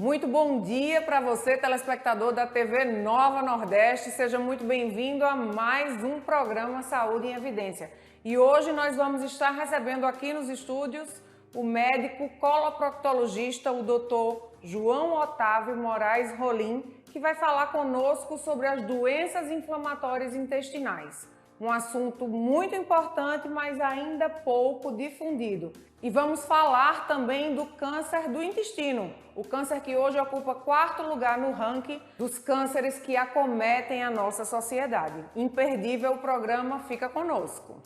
Muito bom dia para você, telespectador da TV Nova Nordeste. Seja muito bem-vindo a mais um programa Saúde em Evidência. E hoje nós vamos estar recebendo aqui nos estúdios o médico coloproctologista, o Dr. João Otávio Moraes Rolim, que vai falar conosco sobre as doenças inflamatórias intestinais. Um assunto muito importante, mas ainda pouco difundido. E vamos falar também do câncer do intestino, o câncer que hoje ocupa 4º lugar no ranking dos cânceres que acometem a nossa sociedade. Imperdível o programa, fica conosco.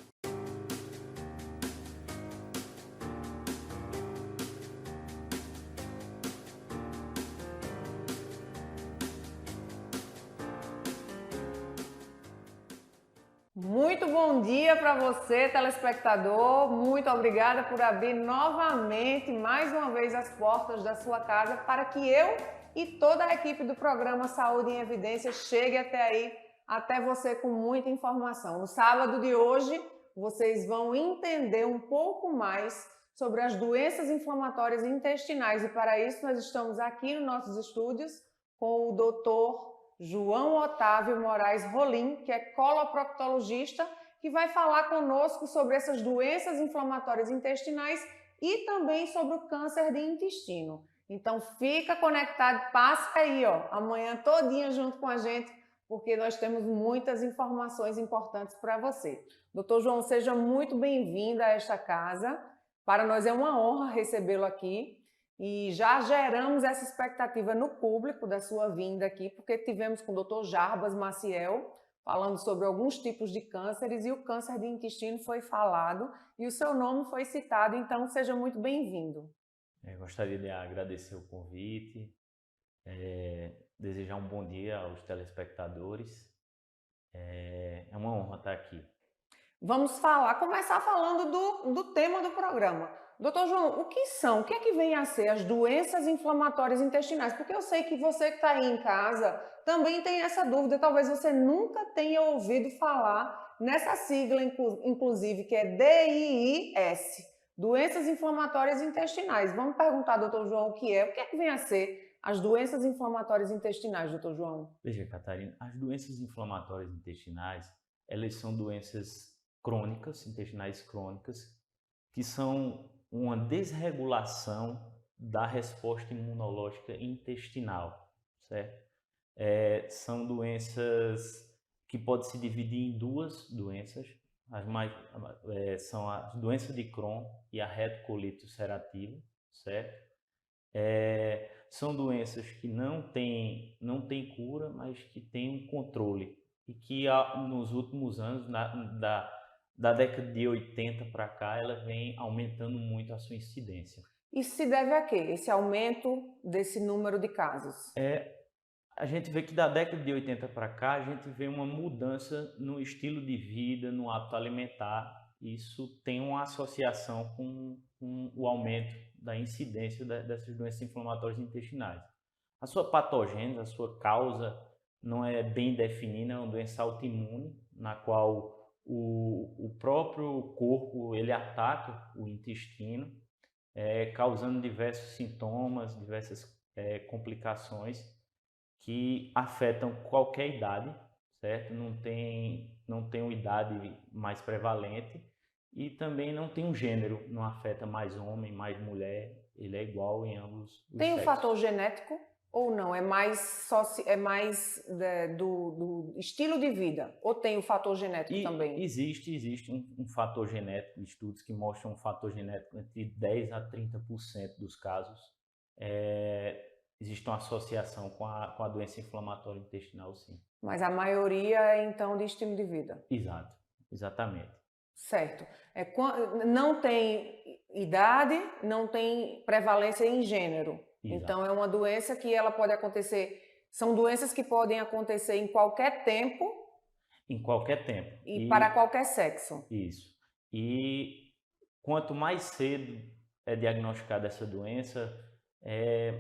Muito bom dia para você, telespectador. Muito obrigada por abrir novamente, mais uma vez, as portas da sua casa para que eu e toda a equipe do programa Saúde em Evidência chegue até aí, até você com muita informação. No sábado de hoje, vocês vão entender um pouco mais sobre as doenças inflamatórias intestinais e para isso nós estamos aqui nos nossos estúdios com o doutor João Otávio Moraes Rolim, que é coloproctologista, que vai falar conosco sobre essas doenças inflamatórias intestinais e também sobre o câncer de intestino. Então fica conectado, passa aí, amanhã todinha junto com a gente, porque nós temos muitas informações importantes para você. Doutor João, seja muito bem-vindo a esta casa. Para nós é uma honra recebê-lo aqui. E já geramos essa expectativa no público da sua vinda aqui, porque tivemos com o Dr. Jarbas Maciel falando sobre alguns tipos de cânceres e o câncer de intestino foi falado e o seu nome foi citado, então seja muito bem-vindo. Gostaria de agradecer o convite, desejar um bom dia aos telespectadores. É uma honra estar aqui. Vamos começar falando do tema do programa. Doutor João, o que é que vem a ser as doenças inflamatórias intestinais? Porque eu sei que você que está aí em casa também tem essa dúvida, talvez você nunca tenha ouvido falar nessa sigla, inclusive, que é DIIS, Doenças Inflamatórias Intestinais. Vamos perguntar, doutor João, o que é que vem a ser as doenças inflamatórias intestinais, doutor João? Veja, Catarina, as doenças inflamatórias intestinais, elas são doenças crônicas, intestinais crônicas, que são uma desregulação da resposta imunológica intestinal, certo? São doenças que podem se dividir em duas doenças, são a doença de Crohn e a retocolite ulcerativa, certo? São doenças que não têm cura, mas que têm um controle e que nos últimos anos, da década de 80 para cá, ela vem aumentando muito a sua incidência. Isso se deve a quê? Esse aumento desse número de casos? A gente vê que da década de 80 para cá, a gente vê uma mudança no estilo de vida, no hábito alimentar. Isso tem uma associação com o aumento da incidência dessas doenças inflamatórias intestinais. A sua patogênese, a sua causa não é bem definida, é uma doença autoimune, na qual o próprio corpo ele ataca o intestino, causando diversos sintomas, diversas complicações que afetam qualquer idade, certo? Não tem uma idade mais prevalente e também não tem um gênero, não afeta mais homem, mais mulher, ele é igual em ambos os Tem um sexos. fator genético ou não? É mais do estilo de vida? Ou tem o fator genético também? Existe um fator genético, estudos que mostram um fator genético entre 10 a 30% dos casos. Existe uma associação com a doença inflamatória intestinal, sim. Mas a maioria é então de estilo de vida? Exato, exatamente. Certo. Não tem idade, não tem prevalência em gênero. Exato. Então é uma doença que ela pode acontecer, são doenças que podem acontecer em qualquer tempo. Em qualquer tempo. E para qualquer sexo. Isso. E quanto mais cedo é diagnosticada essa doença,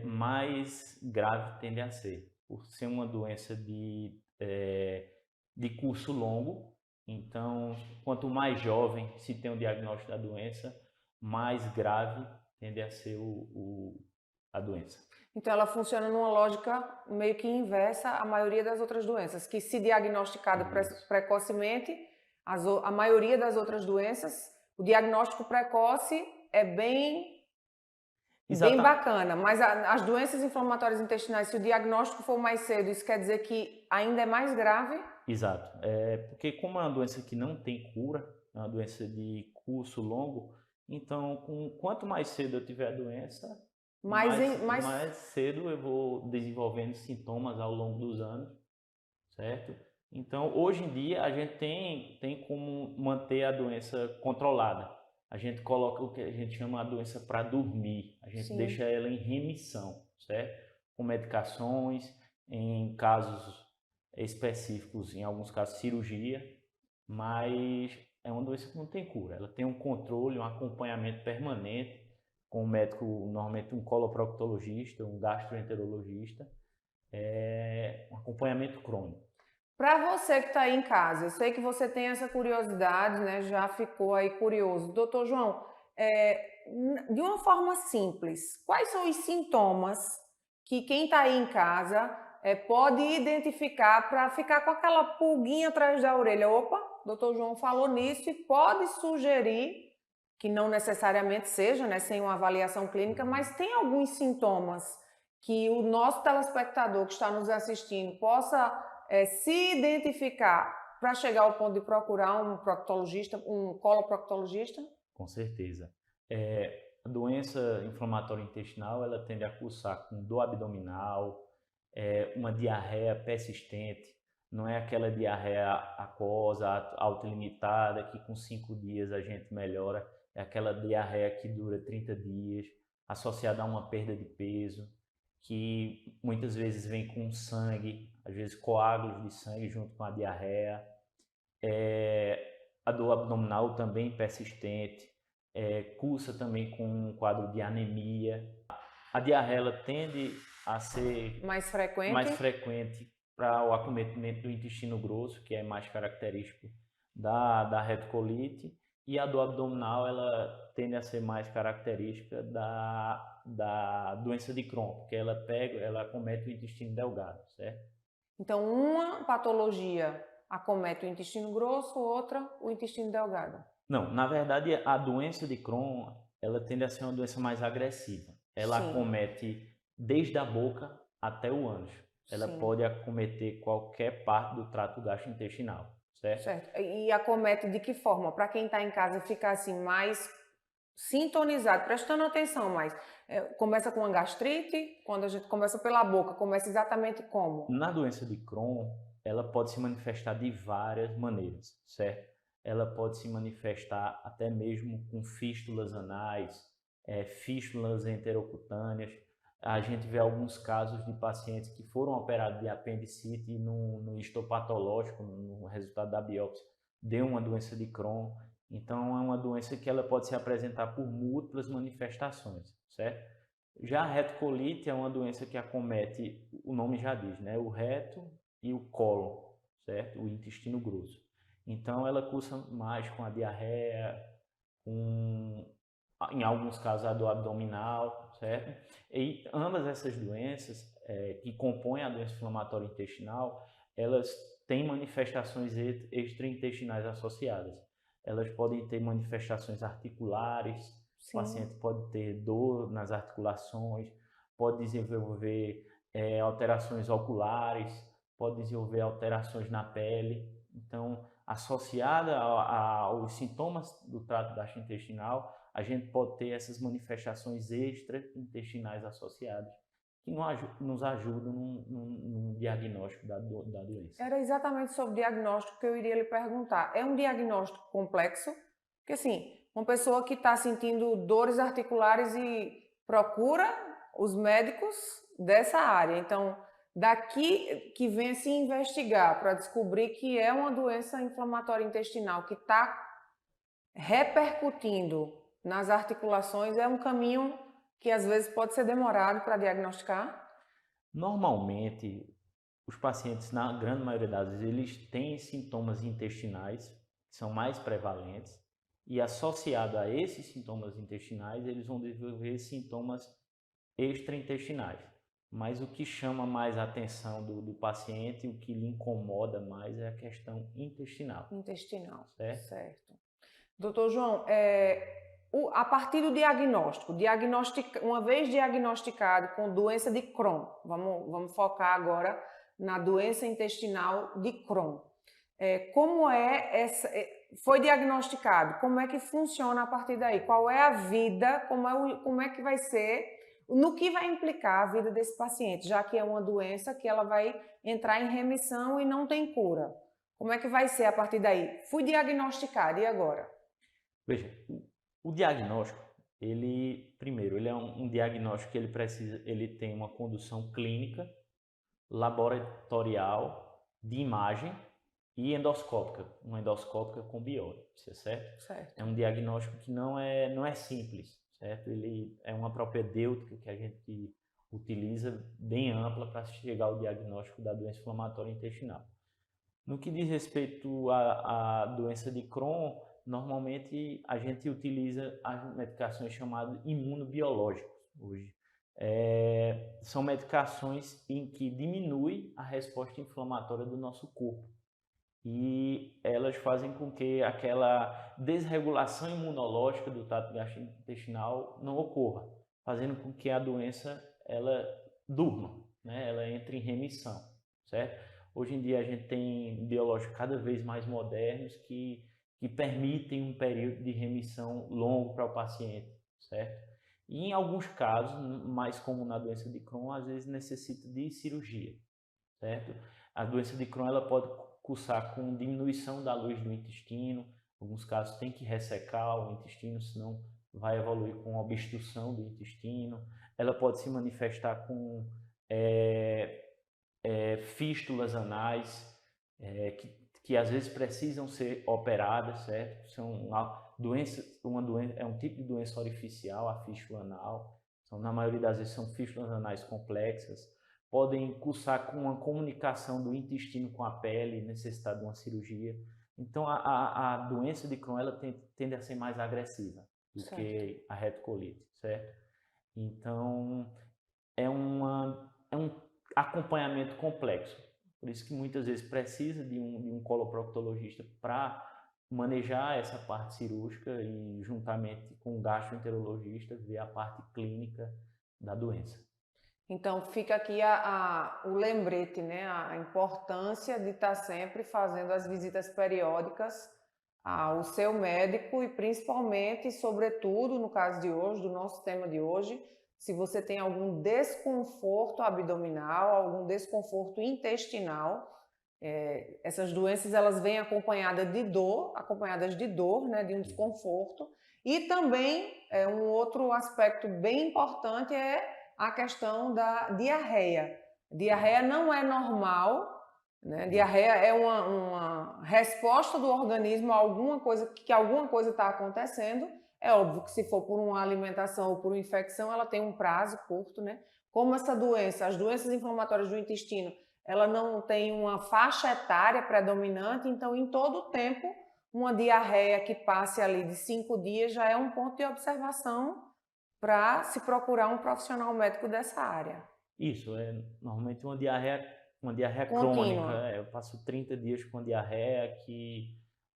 mais grave tende a ser. Por ser uma doença de curso longo, então quanto mais jovem se tem o diagnóstico da doença, mais grave tende a ser a doença. Então, ela funciona numa lógica meio que inversa à maioria das outras doenças, que se diagnosticada precocemente, a maioria das outras doenças, o diagnóstico precoce é bem bacana, mas as doenças inflamatórias intestinais, se o diagnóstico for mais cedo, isso quer dizer que ainda é mais grave? Exato. Porque como é uma doença que não tem cura, é uma doença de curso longo, então quanto mais cedo eu tiver a doença, mais cedo eu vou desenvolvendo sintomas ao longo dos anos, certo? Então, hoje em dia, a gente tem como manter a doença controlada. A gente coloca o que a gente chama a doença para dormir. A gente deixa ela em remissão, certo? Com medicações, em casos específicos, em alguns casos cirurgia, mas é uma doença que não tem cura. Ela tem um controle, um acompanhamento permanente com um médico, normalmente um coloproctologista, um gastroenterologista, um acompanhamento crônico. Para você que está aí em casa, eu sei que você tem essa curiosidade, né? Já ficou aí curioso. Doutor João, de uma forma simples, quais são os sintomas que quem está aí em casa pode identificar para ficar com aquela pulguinha atrás da orelha? Opa, doutor João falou nisso e pode sugerir, que não necessariamente seja, né, sem uma avaliação clínica, mas tem alguns sintomas que o nosso telespectador que está nos assistindo possa se identificar para chegar ao ponto de procurar um proctologista, um coloproctologista? Com certeza. A doença inflamatória intestinal, ela tende a cursar com dor abdominal, uma diarreia persistente, não é aquela diarreia aquosa, autolimitada, que com 5 dias a gente melhora, é aquela diarreia que dura 30 dias, associada a uma perda de peso, que muitas vezes vem com sangue, às vezes coágulos de sangue junto com a diarreia. A dor abdominal também persistente, cursa também com um quadro de anemia. A diarreia ela tende a ser mais frequente para o acometimento do intestino grosso, que é mais característico da retocolite, e a dor abdominal ela tende a ser mais característica da doença de Crohn, porque ela acomete o intestino delgado, certo? Então, uma patologia acomete o intestino grosso, outra o intestino delgado. Não, na verdade a doença de Crohn, ela tende a ser uma doença mais agressiva. Ela acomete desde a boca até o ânus. Ela pode acometer qualquer parte do trato gastrointestinal, certo? Certo. E acomete de que forma? Para quem está em casa ficar assim mais sintonizado, prestando atenção mais. Começa com uma gastrite, quando a gente começa pela boca, começa exatamente como? Na doença de Crohn, ela pode se manifestar de várias maneiras, certo? Ela pode se manifestar até mesmo com fístulas anais, fístulas enterocutâneas. A gente vê alguns casos de pacientes que foram operados de apendicite e no histopatológico, no resultado da biópsia, deu uma doença de Crohn. Então, é uma doença que ela pode se apresentar por múltiplas manifestações, certo? Já a retocolite é uma doença que acomete, o nome já diz, né? O reto e o cólon, certo? O intestino grosso. Então, ela cursa mais com a diarreia, em alguns casos, a dor abdominal, certo? E ambas essas doenças, que compõem a doença inflamatória intestinal, elas têm manifestações extraintestinais associadas. Elas podem ter manifestações articulares, o paciente pode ter dor nas articulações, pode desenvolver alterações oculares, pode desenvolver alterações na pele. Então, associada aos sintomas do trato gastrointestinal, a gente pode ter essas manifestações extraintestinais associadas, que nos ajudam no diagnóstico da doença. Era exatamente sobre o diagnóstico que eu iria lhe perguntar. É um diagnóstico complexo? Porque assim, uma pessoa que está sentindo dores articulares e procura os médicos dessa área. Então, daqui que vem se investigar para descobrir que é uma doença inflamatória intestinal que está repercutindo nas articulações, é um caminho que às vezes pode ser demorado para diagnosticar? Normalmente, os pacientes, na grande maioria das vezes, eles têm sintomas intestinais, que são mais prevalentes, e associado a esses sintomas intestinais, eles vão desenvolver sintomas extraintestinais. mas o que chama mais a atenção do paciente, o que lhe incomoda mais é a questão intestinal. Intestinal, certo? certo. Doutor João, a partir do diagnóstico, uma vez diagnosticado com doença de Crohn, vamos focar agora na doença intestinal de Crohn. Como foi diagnosticado? Como é que funciona a partir daí? Qual é a vida? Como é que vai ser? No que vai implicar a vida desse paciente, já que é uma doença que ela vai entrar em remissão e não tem cura? Como é que vai ser a partir daí? Fui diagnosticado, e agora? Veja, o diagnóstico, primeiro, ele é um diagnóstico que ele tem uma condução clínica, laboratorial, de imagem e endoscópica, uma endoscópica com biópsia, certo? É um diagnóstico que não é simples, certo? Ele é uma propedêutica que a gente utiliza bem ampla para chegar ao diagnóstico da doença inflamatória intestinal. No que diz respeito à doença de Crohn, normalmente a gente utiliza as medicações chamadas imunobiológicas hoje. São medicações em que diminuem a resposta inflamatória do nosso corpo e elas fazem com que aquela desregulação imunológica do trato gastrointestinal não ocorra, fazendo com que a doença ela durma, né? Ela entre em remissão, certo? Hoje em dia a gente tem biológicos cada vez mais modernos que permitem um período de remissão longo para o paciente, certo? E em alguns casos, mais como na doença de Crohn, às vezes necessita de cirurgia, certo? A doença de Crohn ela pode cursar com diminuição da luz do intestino, em alguns casos tem que ressecar o intestino, senão vai evoluir com obstrução do intestino. Ela pode se manifestar com fístulas anais, que às vezes precisam ser operadas, certo? São é um tipo de doença orificial, a fístula anal. Na maioria das vezes são fístulas anais complexas. Podem cursar com uma comunicação do intestino com a pele, necessitar de uma cirurgia. Então, a doença de Crohn ela tende a ser mais agressiva do que a retocolite, certo? Então, é um acompanhamento complexo. Por isso que muitas vezes precisa de um coloproctologista para manejar essa parte cirúrgica e, juntamente com o gastroenterologista, ver a parte clínica da doença. Então, fica aqui o lembrete, né? A importância de estar sempre fazendo as visitas periódicas ao seu médico e, principalmente, sobretudo, no caso de hoje, do nosso tema de hoje, se você tem algum desconforto abdominal, algum desconforto intestinal. Essas doenças elas vêm acompanhadas de dor, né, de um desconforto. E também um outro aspecto bem importante é a questão da diarreia. Diarreia não é normal, né? Diarreia é uma resposta do organismo a alguma coisa está acontecendo. É óbvio que se for por uma alimentação ou por uma infecção, ela tem um prazo curto, né? Como essa doença, as doenças inflamatórias do intestino, ela não tem uma faixa etária predominante, então em todo o tempo, uma diarreia que passe ali de 5 dias já é um ponto de observação para se procurar um profissional médico dessa área. Isso, normalmente uma diarreia contínua. Crônica. Eu passo 30 dias com diarreia que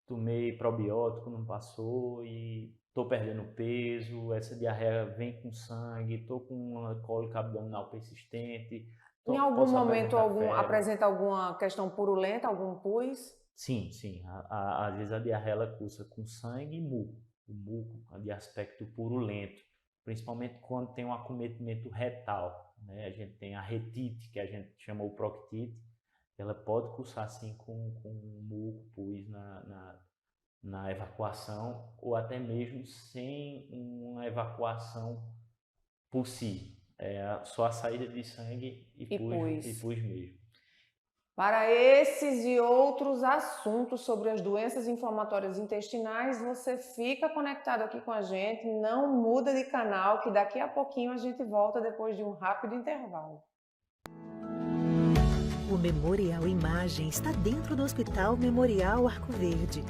tomei probiótico, não passou e estou perdendo peso, essa diarreia vem com sangue, estou com uma cólica abdominal persistente. Em algum momento apresenta alguma questão purulenta, algum pus? Sim. Às vezes a diarreia ela cursa com sangue e muco. O muco é de aspecto purulento, principalmente quando tem um acometimento retal, né? A gente tem a retite, que a gente chama o proctite, ela pode cursar sim com muco, pus na evacuação, ou até mesmo sem uma evacuação por si. Só a saída de sangue e pus mesmo. Para esses e outros assuntos sobre as doenças inflamatórias intestinais, você fica conectado aqui com a gente, não muda de canal, que daqui a pouquinho a gente volta depois de um rápido intervalo. O Memorial Imagem está dentro do Hospital Memorial Arco Verde.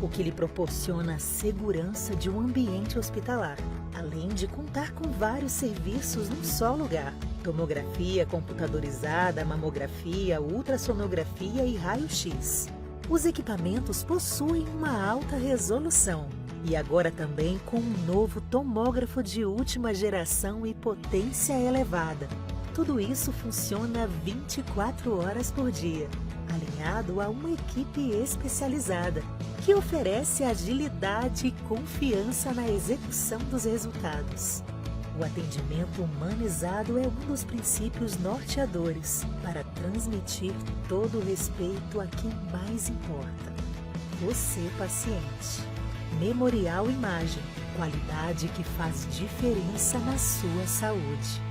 o que lhe proporciona a segurança de um ambiente hospitalar, além de contar com vários serviços num só lugar: tomografia computadorizada, mamografia, ultrassonografia e raio-x. Os equipamentos possuem uma alta resolução e agora também com um novo tomógrafo de última geração e potência elevada. Tudo isso funciona 24 horas por dia, alinhado a uma equipe especializada, que oferece agilidade e confiança na execução dos resultados. O atendimento humanizado é um dos princípios norteadores para transmitir todo o respeito a quem mais importa: você, paciente. Memorial Imagem, qualidade que faz diferença na sua saúde.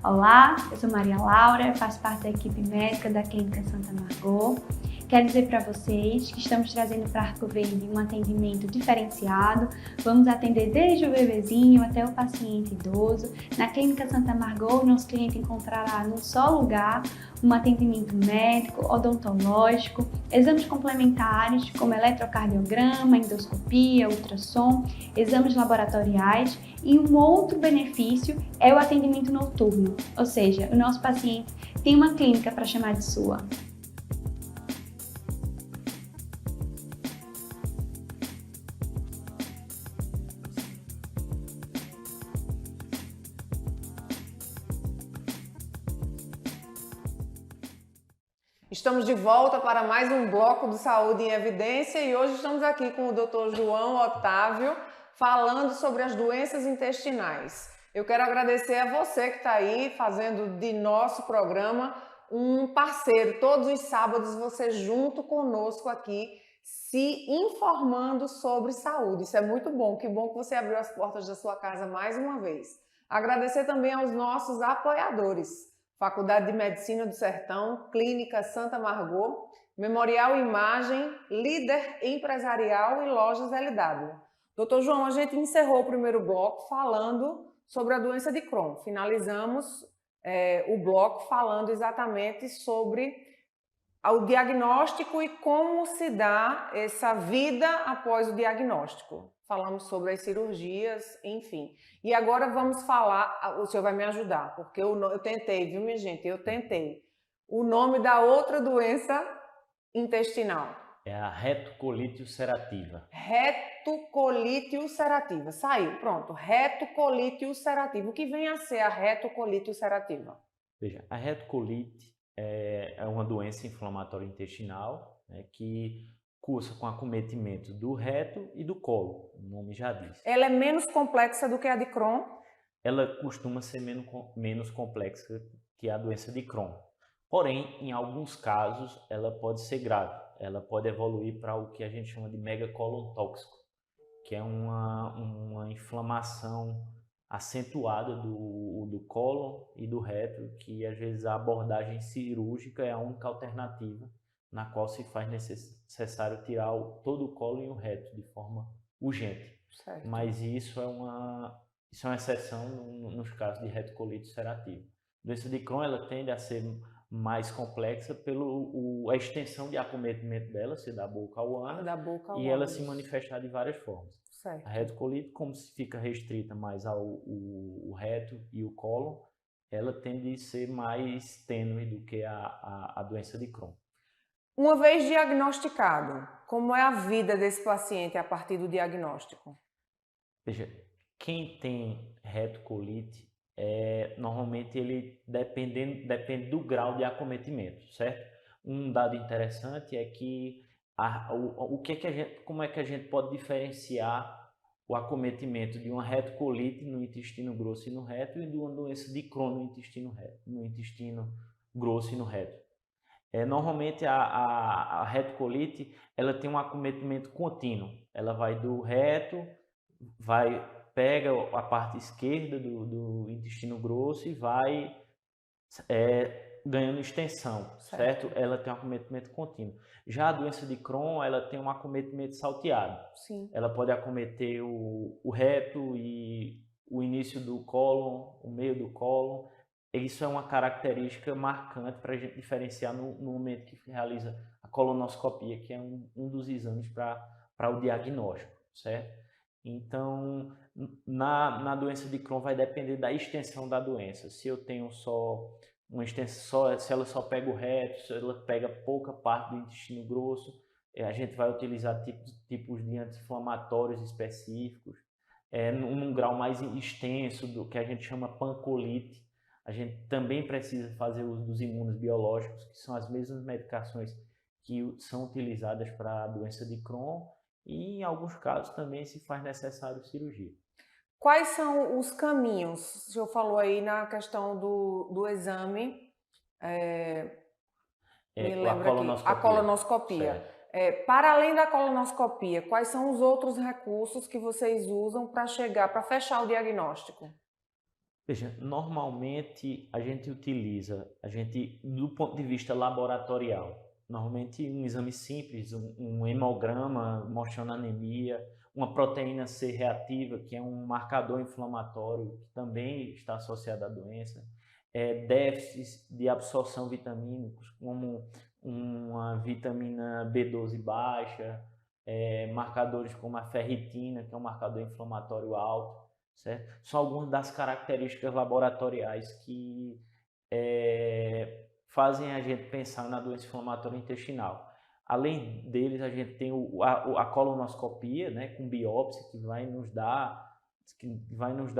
Olá, eu sou Maria Laura, faço parte da equipe médica da Clínica Santa Margot. Quero dizer para vocês que estamos trazendo para Arco Verde um atendimento diferenciado. Vamos atender desde o bebezinho até o paciente idoso. Na Clínica Santa Margot, o nosso cliente encontrará num só lugar um atendimento médico, odontológico, exames complementares como eletrocardiograma, endoscopia, ultrassom, exames laboratoriais, e um outro benefício é o atendimento noturno, ou seja, o nosso paciente tem uma clínica para chamar de sua. Estamos de volta para mais um bloco do Saúde em Evidência e hoje estamos aqui com o Dr. João Otávio falando sobre as doenças intestinais. Eu quero agradecer a você que está aí fazendo de nosso programa um parceiro. Todos os sábados você junto conosco aqui se informando sobre saúde. Isso é muito bom. Que bom que você abriu as portas da sua casa mais uma vez. Agradecer também aos nossos apoiadores. Faculdade de Medicina do Sertão, Clínica Santa Margot, Memorial Imagem, Líder Empresarial e Lojas LW. Doutor João, a gente encerrou o primeiro bloco falando sobre a doença de Crohn. Finalizamos o bloco falando exatamente sobre o diagnóstico e como se dá essa vida após o diagnóstico. Falamos sobre as cirurgias, enfim. E agora vamos falar, o senhor vai me ajudar, porque eu tentei, viu, minha gente? Eu tentei. O nome da outra doença intestinal. É a retocolite ulcerativa. Retocolite ulcerativa. Saiu, pronto. Retocolite ulcerativa. O que vem a ser a retocolite ulcerativa? Veja, a retocolite é uma doença inflamatória intestinal, né, que cursa com acometimento do reto e do colo, o nome já diz. Ela é menos complexa do que a de Crohn? Ela costuma ser menos complexa que a doença de Crohn. Porém, em alguns casos, ela pode ser grave. Ela pode evoluir para o que a gente chama de megacolon tóxico, que é uma inflamação acentuada do cólon e do reto, que às vezes a abordagem cirúrgica é a única alternativa na qual se faz necessário tirar todo o cólon e o reto de forma urgente. Certo. Mas isso é uma exceção nos casos de retocolite ulcerativa. A doença de Crohn ela tende a ser mais complexa a extensão de acometimento dela, ser da boca ao ânus, e ela se manifestar de várias formas. Certo. A retocolite, como se fica restrita mais ao o reto e o cólon, ela tende a ser mais tênue do que a doença de Crohn. Uma vez diagnosticado, como é a vida desse paciente a partir do diagnóstico? Veja, quem tem retocolite, normalmente ele depende do grau de acometimento, certo? Um dado interessante é que como é que a gente pode diferenciar o acometimento de uma retocolite no intestino grosso e no reto e de uma doença de Crohn no intestino grosso e no reto. Normalmente a retocolite ela tem um acometimento contínuo, ela vai do reto, pega a parte esquerda do intestino grosso e vai ganhando extensão, certo? Ela tem um acometimento contínuo. Já a doença de Crohn, ela tem um acometimento salteado. Sim. Ela pode acometer o reto e o início do cólon, o meio do cólon. Isso é uma característica marcante para a gente diferenciar no momento que realiza a colonoscopia, que é um dos exames para o diagnóstico, certo? Então, na doença de Crohn vai depender da extensão da doença. Se eu tenho só uma extensão, se ela só pega o reto, se ela pega pouca parte do intestino grosso, a gente vai utilizar tipos de anti-inflamatórios específicos. Num grau mais extenso, do que a gente chama pancolite, a gente também precisa fazer uso dos imunos biológicos, que são as mesmas medicações que são utilizadas para a doença de Crohn, e em alguns casos também se faz necessário cirurgia. Quais são os caminhos? O senhor falou aí na questão do exame, me lembra aqui, a colonoscopia. Para além da colonoscopia, quais são os outros recursos que vocês usam para fechar o diagnóstico? Veja, normalmente a gente utiliza, do ponto de vista laboratorial, normalmente um exame simples, um hemograma mostrando anemia, uma proteína C reativa, que é um marcador inflamatório que também está associado à doença, déficits de absorção vitamínicos, como uma vitamina B12 baixa, marcadores como a ferritina, que é um marcador inflamatório alto, certo? São algumas das características laboratoriais que fazem a gente pensar na doença inflamatória intestinal. Além deles, a gente tem a colonoscopia, né, com biópsia, que vai nos dar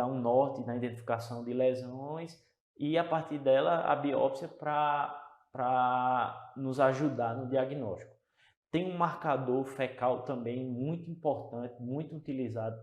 um norte na identificação de lesões, e a partir dela a biópsia para nos ajudar no diagnóstico. Tem um marcador fecal também muito importante, muito utilizado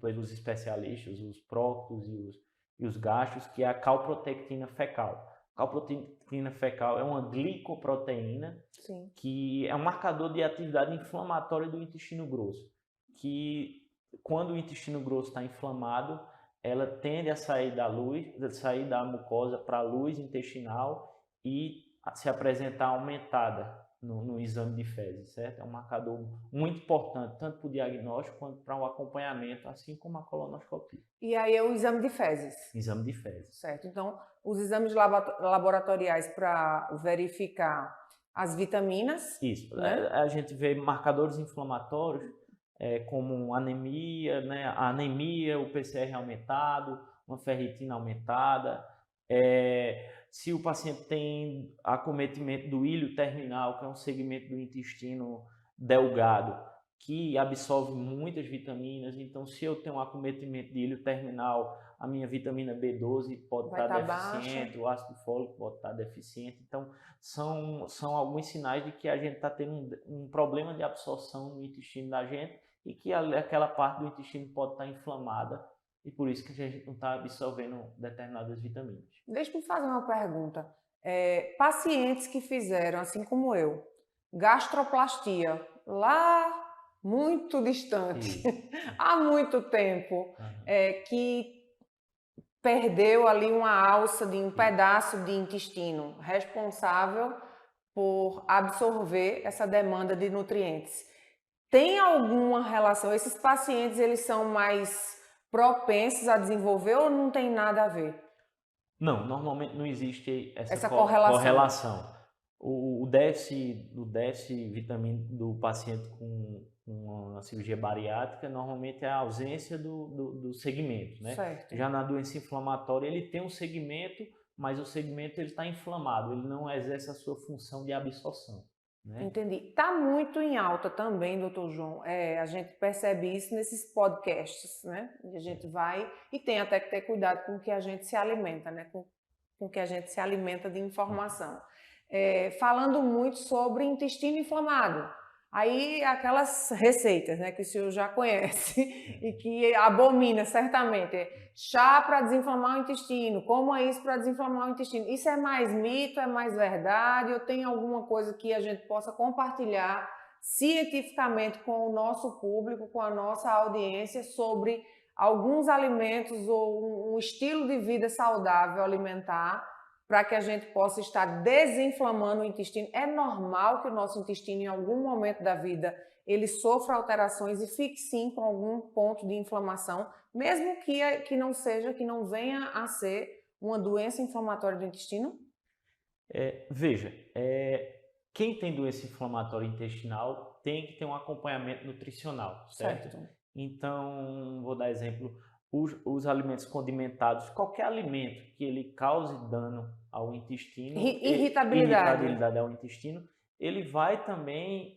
pelos especialistas, os próctos e os gastros, que é a calprotectina fecal. A calprotectina fecal é uma glicoproteína. Sim. Que é um marcador de atividade inflamatória do intestino grosso, que quando o intestino grosso está inflamado, ela tende a sair da mucosa para a luz intestinal e se apresentar aumentada no exame de fezes, certo? É um marcador muito importante, tanto para o diagnóstico quanto para o acompanhamento, assim como a colonoscopia. E aí é o exame de fezes? Exame de fezes. Certo. Então, os exames laboratoriais para verificar as vitaminas. Isso. Né? A gente vê marcadores inflamatórios, como anemia, né? A anemia, o PCR aumentado, uma ferritina aumentada. Se o paciente tem acometimento do ilho terminal, que é um segmento do intestino delgado, que absorve muitas vitaminas, então se eu tenho um acometimento de ilho terminal, a minha vitamina B12 pode estar deficiente, o ácido fólico pode estar deficiente. Então, são alguns sinais de que a gente está tendo um problema de absorção no intestino da gente e que aquela parte do intestino pode estar inflamada e por isso que a gente não está absorvendo determinadas vitaminas. Deixa eu fazer uma pergunta. Pacientes que fizeram, assim como eu, gastroplastia, lá muito distante, há muito tempo, que perdeu ali uma alça de um pedaço de intestino responsável por absorver essa demanda de nutrientes. Tem alguma relação? Esses pacientes, eles são mais propensos a desenvolver ou não tem nada a ver? Não, normalmente não existe essa correlação. O déficit vitamínico do paciente com uma cirurgia bariátrica normalmente é a ausência do segmento, né? Certo. Já na doença inflamatória ele tem um segmento, mas o segmento ele está inflamado, ele não exerce a sua função de absorção, né? Entendi. Está muito em alta também, doutor João. A gente percebe isso nesses podcasts, né? E a gente vai e tem até que ter cuidado com o que a gente se alimenta, né? Com o que a gente se alimenta de informação. Falando muito sobre intestino inflamado. Aí aquelas receitas, né, que o senhor já conhece e que abomina certamente. Chá para desinflamar o intestino, coma isso para desinflamar o intestino. Isso é mais mito, é mais verdade? Ou tem alguma coisa que a gente possa compartilhar cientificamente com o nosso público, com a nossa audiência, sobre alguns alimentos ou um estilo de vida saudável alimentar para que a gente possa estar desinflamando o intestino? É normal que o nosso intestino, em algum momento da vida, ele sofra alterações e fique sim com algum ponto de inflamação, mesmo que não seja, que não venha a ser uma doença inflamatória do intestino? Veja, quem tem doença inflamatória intestinal tem que ter um acompanhamento nutricional, certo? Então, vou dar exemplo, os alimentos condimentados, qualquer alimento que ele cause dano ao intestino, irritabilidade ao intestino, ele vai também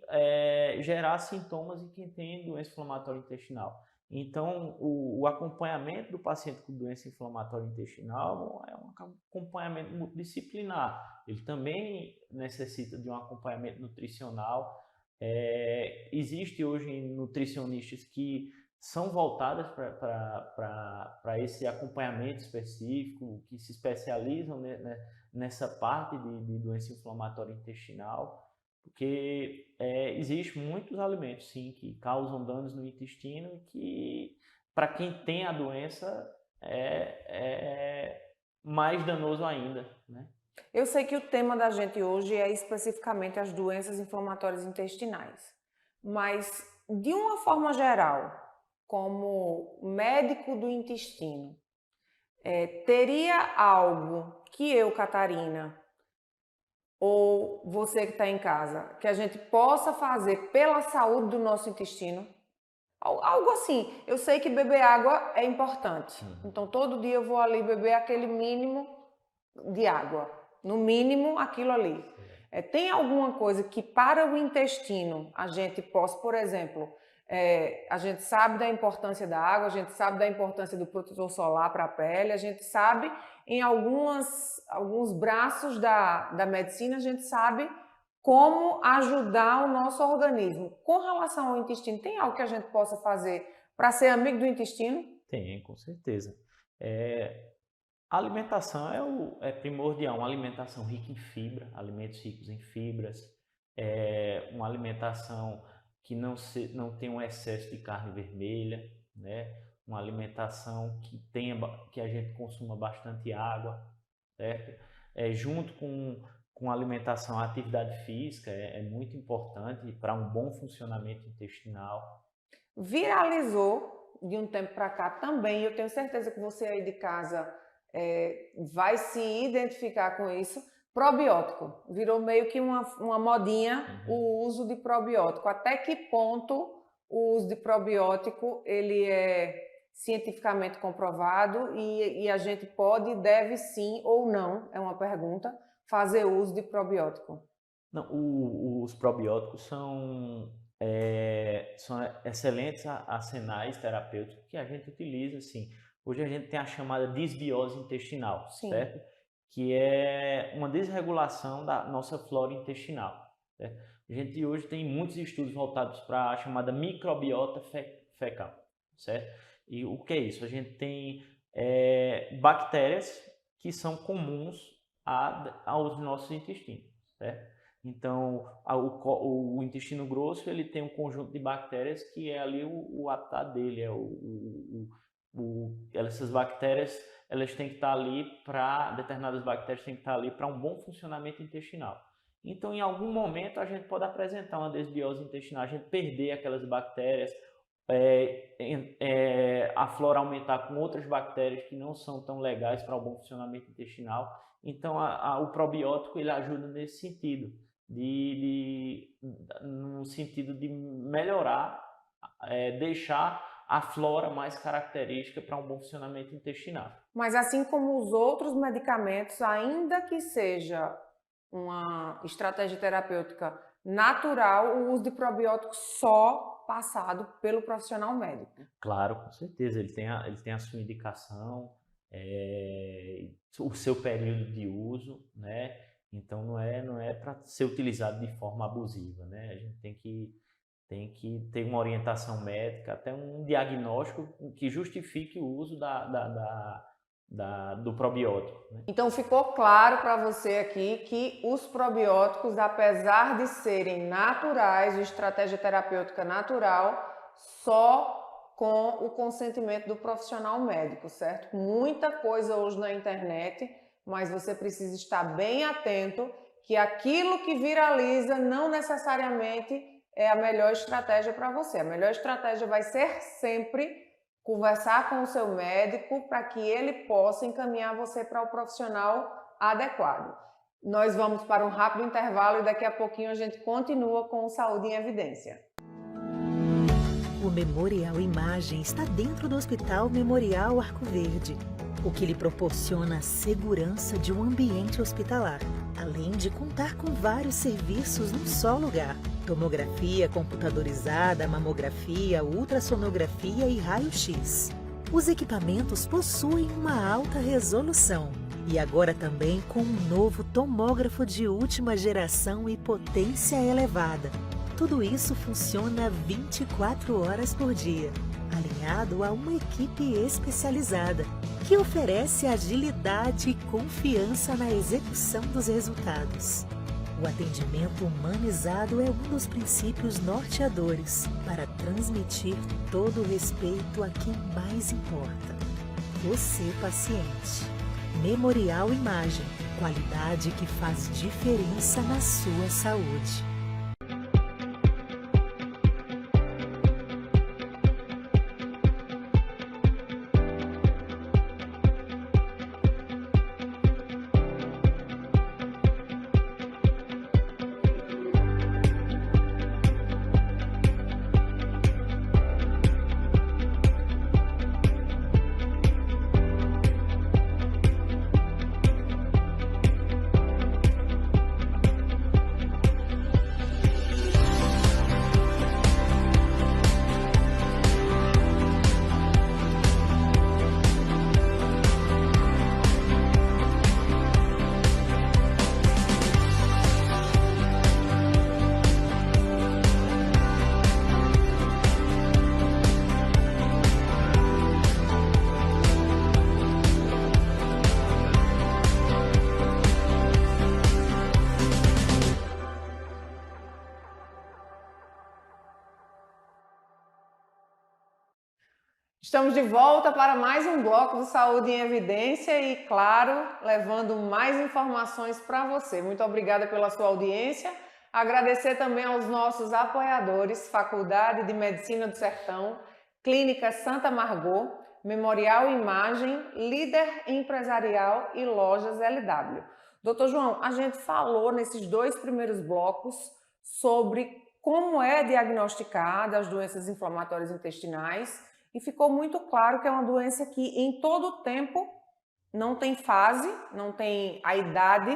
gerar sintomas em quem tem doença inflamatória intestinal. Então, o acompanhamento do paciente com doença inflamatória intestinal é um acompanhamento multidisciplinar. Ele também necessita de um acompanhamento nutricional. Existe hoje nutricionistas que são voltadas para esse acompanhamento específico, que se especializam nessa parte de doença inflamatória intestinal, porque existem muitos alimentos, sim, que causam danos no intestino e que, para quem tem a doença, é mais danoso ainda, né? Eu sei que o tema da gente hoje é especificamente as doenças inflamatórias intestinais, mas, de uma forma geral, como médico do intestino, teria algo que eu, Catarina, ou você que está em casa, que a gente possa fazer pela saúde do nosso intestino? Algo assim. Eu sei que beber água é importante. Então, todo dia eu vou ali beber aquele mínimo de água. No mínimo, aquilo ali. Tem alguma coisa que para o intestino a gente possa, por exemplo, a gente sabe da importância da água, a gente sabe da importância do protetor solar para a pele, a gente sabe em alguns braços da medicina, a gente sabe como ajudar o nosso organismo. Com relação ao intestino, tem algo que a gente possa fazer para ser amigo do intestino? Tem, com certeza. A alimentação é primordial, uma alimentação rica em fibra, alimentos ricos em fibras, uma alimentação que não tem um excesso de carne vermelha, né? Uma alimentação que a gente consuma bastante água, certo? Junto com a alimentação, a atividade física é muito importante para um bom funcionamento intestinal. Viralizou de um tempo para cá também, eu tenho certeza que você aí de casa vai se identificar com isso, probiótico. Virou meio que uma modinha o uso de probiótico. Até que ponto o uso de probiótico ele é cientificamente comprovado e a gente pode, deve sim ou não, é uma pergunta, fazer uso de probiótico? Não, os probióticos são excelentes arsenais terapêuticos que a gente utiliza, assim. Hoje a gente tem a chamada disbiose intestinal, certo? Que é uma desregulação da nossa flora intestinal, certo? A gente hoje tem muitos estudos voltados para a chamada microbiota fecal, certo? E o que é isso? A gente tem bactérias que são comuns aos nossos intestinos, certo? Então, o intestino grosso ele tem um conjunto de bactérias que é ali o habitat dele, essas bactérias elas têm que estar ali determinadas bactérias têm que estar ali para um bom funcionamento intestinal. Então, em algum momento a gente pode apresentar uma desbiose intestinal, a gente perder aquelas bactérias, a flora aumentar com outras bactérias que não são tão legais para o bom funcionamento intestinal. Então, o probiótico ele ajuda nesse sentido, no sentido de melhorar, deixar a flora mais característica para um bom funcionamento intestinal. Mas assim como os outros medicamentos, ainda que seja uma estratégia terapêutica natural, o uso de probióticos só passado pelo profissional médico. Claro, com certeza. Ele tem a sua indicação, o seu período de uso, né? Então não é para ser utilizado de forma abusiva, né? A gente tem que ter uma orientação médica, até um diagnóstico que justifique o uso do probiótico, né? Então ficou claro para você aqui que os probióticos, apesar de serem naturais, de estratégia terapêutica natural, só com o consentimento do profissional médico, certo? Muita coisa hoje na internet, mas você precisa estar bem atento que aquilo que viraliza não necessariamente é a melhor estratégia para você. A melhor estratégia vai ser sempre conversar com o seu médico para que ele possa encaminhar você para o profissional adequado. Nós vamos para um rápido intervalo e daqui a pouquinho a gente continua com o Saúde em Evidência. O Memorial Imagem está dentro do Hospital Memorial Arco Verde, o que lhe proporciona a segurança de um ambiente hospitalar, além de contar com vários serviços num só lugar: tomografia computadorizada, mamografia, ultrassonografia e raio-x. Os equipamentos possuem uma alta resolução e agora também com um novo tomógrafo de última geração e potência elevada. Tudo isso funciona 24 horas por dia, alinhado a uma equipe especializada, que oferece agilidade e confiança na execução dos resultados. O atendimento humanizado é um dos princípios norteadores para transmitir todo o respeito a quem mais importa: você, paciente. Memorial Imagem, qualidade que faz diferença na sua saúde. Estamos de volta para mais um bloco do Saúde em Evidência e, claro, levando mais informações para você. Muito obrigada pela sua audiência. Agradecer também aos nossos apoiadores, Faculdade de Medicina do Sertão, Clínica Santa Margot, Memorial Imagem, Líder Empresarial e Lojas LW. Doutor João, a gente falou nesses dois primeiros blocos sobre como é diagnosticada as doenças inflamatórias intestinais e ficou muito claro que é uma doença que em todo o tempo não tem fase, não tem a idade,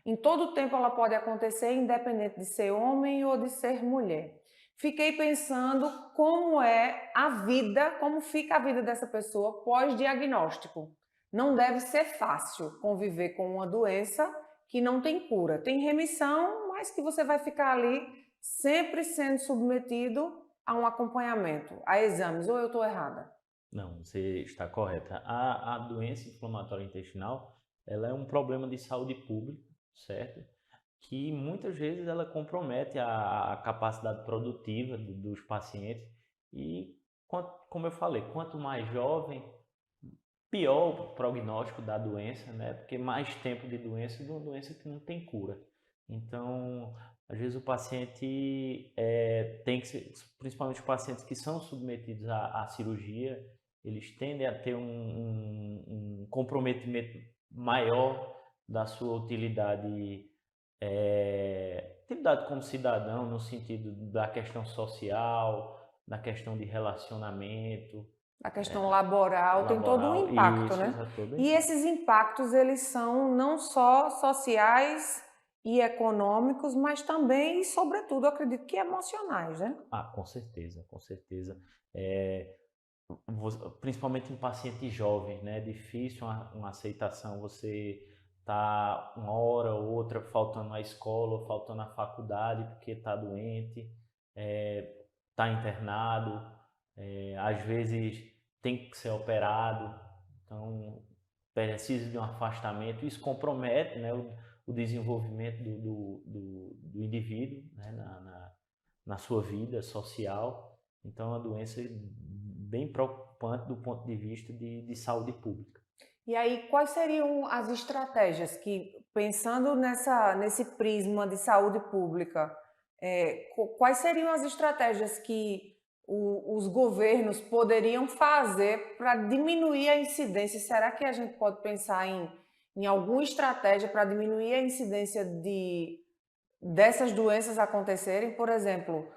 em todo o tempo ela pode acontecer, independente de ser homem ou de ser mulher. Fiquei pensando como é a vida, como fica a vida dessa pessoa pós-diagnóstico. Não deve ser fácil conviver com uma doença que não tem cura. Tem remissão, mas que você vai ficar ali sempre sendo submetido a um acompanhamento, a exames, ou eu estou errada? Não, você está correta. A doença inflamatória intestinal, ela é um problema de saúde pública, certo? Que muitas vezes ela compromete a capacidade produtiva dos pacientes e, como eu falei, quanto mais jovem, pior o prognóstico da doença, né? Porque mais tempo de doença que não tem cura. Então, às vezes o paciente tem que ser, principalmente os pacientes que são submetidos à cirurgia, eles tendem a ter um comprometimento maior da sua utilidade, utilidade como cidadão, no sentido da questão social, da questão de relacionamento, A questão laboral tem todo um impacto, isso, né? todo E esses impactos, eles são não só sociais e econômicos, mas também, e sobretudo, eu acredito que emocionais, né? Ah, com certeza, com certeza. É, principalmente em pacientes jovens, né? É difícil uma aceitação. Você tá uma hora ou outra faltando à escola, ou faltando à faculdade porque está doente, está internado, às vezes tem que ser operado, então precisa de um afastamento. Isso compromete, né, o desenvolvimento do indivíduo, né, na sua vida social. Então, é uma doença bem preocupante do ponto de vista de saúde pública. E aí, quais seriam as estratégias que, pensando nesse prisma de saúde pública, quais seriam as estratégias que os governos poderiam fazer para diminuir a incidência? Será que a gente pode pensar em alguma estratégia para diminuir a incidência dessas doenças acontecerem? Por exemplo,